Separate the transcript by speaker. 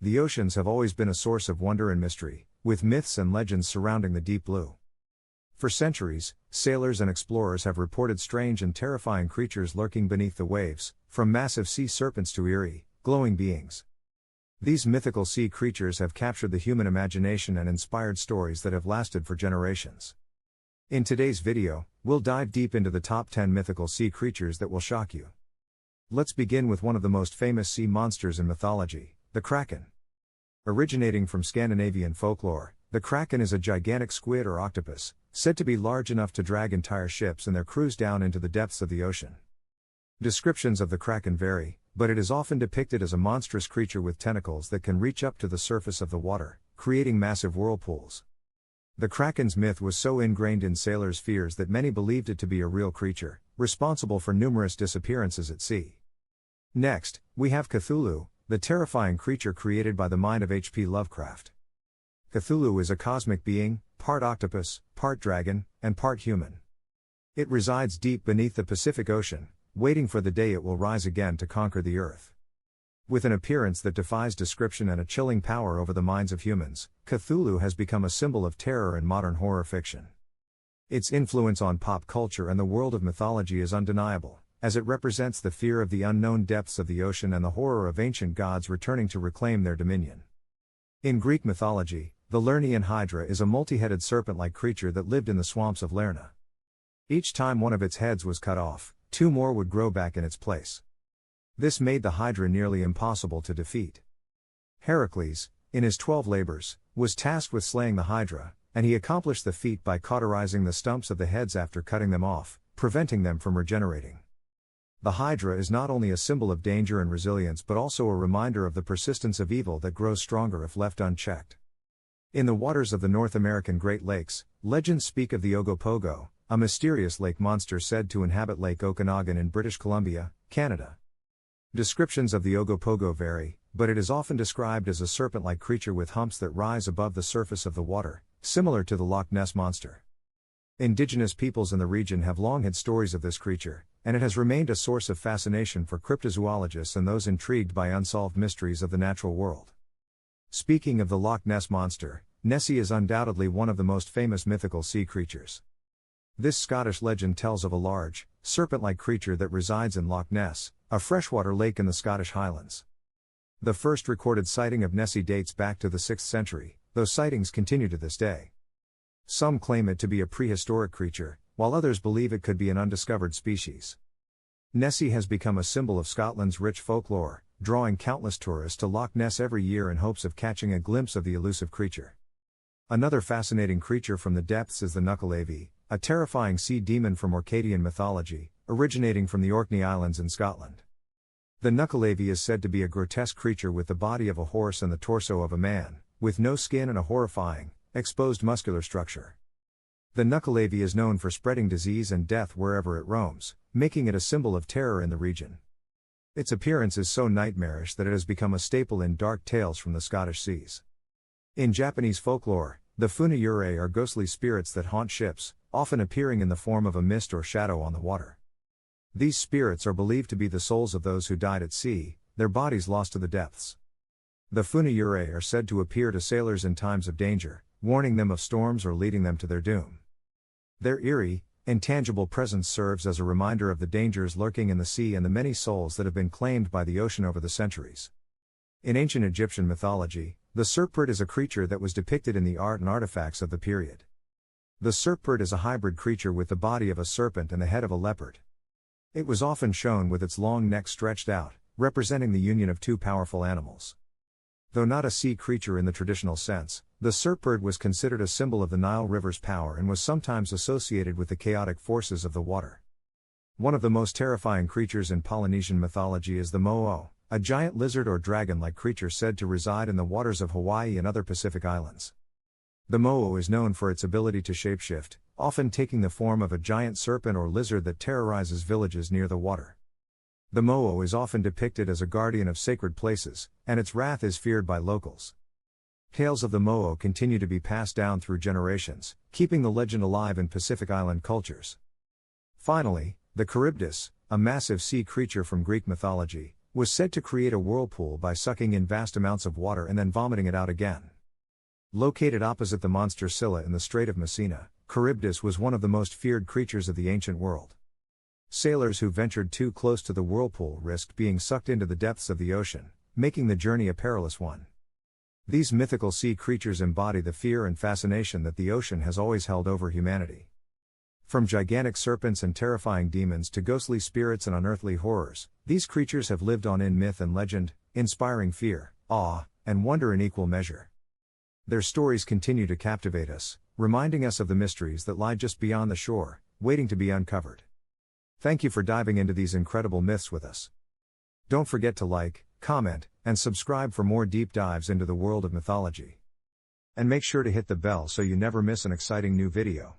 Speaker 1: The oceans have always been a source of wonder and mystery, with myths and legends surrounding the deep blue. For centuries, sailors and explorers have reported strange and terrifying creatures lurking beneath the waves, from massive sea serpents to eerie, glowing beings. These mythical sea creatures have captured the human imagination and inspired stories that have lasted for generations. In today's video, we'll dive deep into the top 10 mythical sea creatures that will shock you. Let's begin with one of the most famous sea monsters in mythology, the Kraken. Originating from Scandinavian folklore, the Kraken is a gigantic squid or octopus, said to be large enough to drag entire ships and their crews down into the depths of the ocean. Descriptions of the Kraken vary, but it is often depicted as a monstrous creature with tentacles that can reach up to the surface of the water, creating massive whirlpools. The Kraken's myth was so ingrained in sailors' fears that many believed it to be a real creature, responsible for numerous disappearances at sea. Next, we have Cthulhu, the terrifying creature created by the mind of H.P. Lovecraft. Cthulhu is a cosmic being, part octopus, part dragon, and part human. It resides deep beneath the Pacific Ocean, waiting for the day it will rise again to conquer the earth. With an appearance that defies description and a chilling power over the minds of humans, Cthulhu has become a symbol of terror in modern horror fiction. Its influence on pop culture and the world of mythology is undeniable, as it represents the fear of the unknown depths of the ocean and the horror of ancient gods returning to reclaim their dominion. In Greek mythology, the Lernaean Hydra is a multi-headed serpent-like creature that lived in the swamps of Lerna. Each time one of its heads was cut off, two more would grow back in its place. This made the Hydra nearly impossible to defeat. Heracles, in his 12 labors, was tasked with slaying the Hydra, and he accomplished the feat by cauterizing the stumps of the heads after cutting them off, preventing them from regenerating. The Hydra is not only a symbol of danger and resilience but also a reminder of the persistence of evil that grows stronger if left unchecked. In the waters of the North American Great Lakes, legends speak of the Ogopogo, a mysterious lake monster said to inhabit Lake Okanagan in British Columbia, Canada. Descriptions of the Ogopogo vary, but it is often described as a serpent-like creature with humps that rise above the surface of the water, similar to the Loch Ness Monster. Indigenous peoples in the region have long had stories of this creature, and it has remained a source of fascination for cryptozoologists and those intrigued by unsolved mysteries of the natural world. Speaking of the Loch Ness Monster, Nessie is undoubtedly one of the most famous mythical sea creatures. This Scottish legend tells of a large, serpent-like creature that resides in Loch Ness, a freshwater lake in the Scottish Highlands. The first recorded sighting of Nessie dates back to the 6th century, though sightings continue to this day. Some claim it to be a prehistoric creature, while others believe it could be an undiscovered species. Nessie has become a symbol of Scotland's rich folklore, drawing countless tourists to Loch Ness every year in hopes of catching a glimpse of the elusive creature. Another fascinating creature from the depths is the Nuckelavee, a terrifying sea demon from Orcadian mythology, originating from the Orkney Islands in Scotland. The Nuckelavee is said to be a grotesque creature with the body of a horse and the torso of a man, with no skin and a horrifying, exposed muscular structure. The Nuckelavee is known for spreading disease and death wherever it roams, making it a symbol of terror in the region. Its appearance is so nightmarish that it has become a staple in dark tales from the Scottish seas. In Japanese folklore, the Funayūrei are ghostly spirits that haunt ships, often appearing in the form of a mist or shadow on the water. These spirits are believed to be the souls of those who died at sea, their bodies lost to the depths. The Funayūrei are said to appear to sailors in times of danger, warning them of storms or leading them to their doom. Their eerie, intangible presence serves as a reminder of the dangers lurking in the sea and the many souls that have been claimed by the ocean over the centuries. In ancient Egyptian mythology, the serpent is a creature that was depicted in the art and artifacts of the period. The serpent is a hybrid creature with the body of a serpent and the head of a leopard. It was often shown with its long neck stretched out, representing the union of two powerful animals. Though not a sea creature in the traditional sense, the serpent was considered a symbol of the Nile River's power and was sometimes associated with the chaotic forces of the water. One of the most terrifying creatures in Polynesian mythology is the mo'o, a giant lizard or dragon-like creature said to reside in the waters of Hawaii and other Pacific islands. The mo'o is known for its ability to shapeshift, often taking the form of a giant serpent or lizard that terrorizes villages near the water. The mo'o is often depicted as a guardian of sacred places, and its wrath is feared by locals. Tales of the mo'o continue to be passed down through generations, keeping the legend alive in Pacific Island cultures. Finally, the Charybdis, a massive sea creature from Greek mythology, was said to create a whirlpool by sucking in vast amounts of water and then vomiting it out again. Located opposite the monster Scylla in the Strait of Messina, Charybdis was one of the most feared creatures of the ancient world. Sailors who ventured too close to the whirlpool risked being sucked into the depths of the ocean, making the journey a perilous one. These mythical sea creatures embody the fear and fascination that the ocean has always held over humanity. From gigantic serpents and terrifying demons to ghostly spirits and unearthly horrors, these creatures have lived on in myth and legend, inspiring fear, awe, and wonder in equal measure. Their stories continue to captivate us, reminding us of the mysteries that lie just beyond the shore, waiting to be uncovered. Thank you for diving into these incredible myths with us. Don't forget to like, comment, and subscribe for more deep dives into the world of mythology. And make sure to hit the bell so you never miss an exciting new video.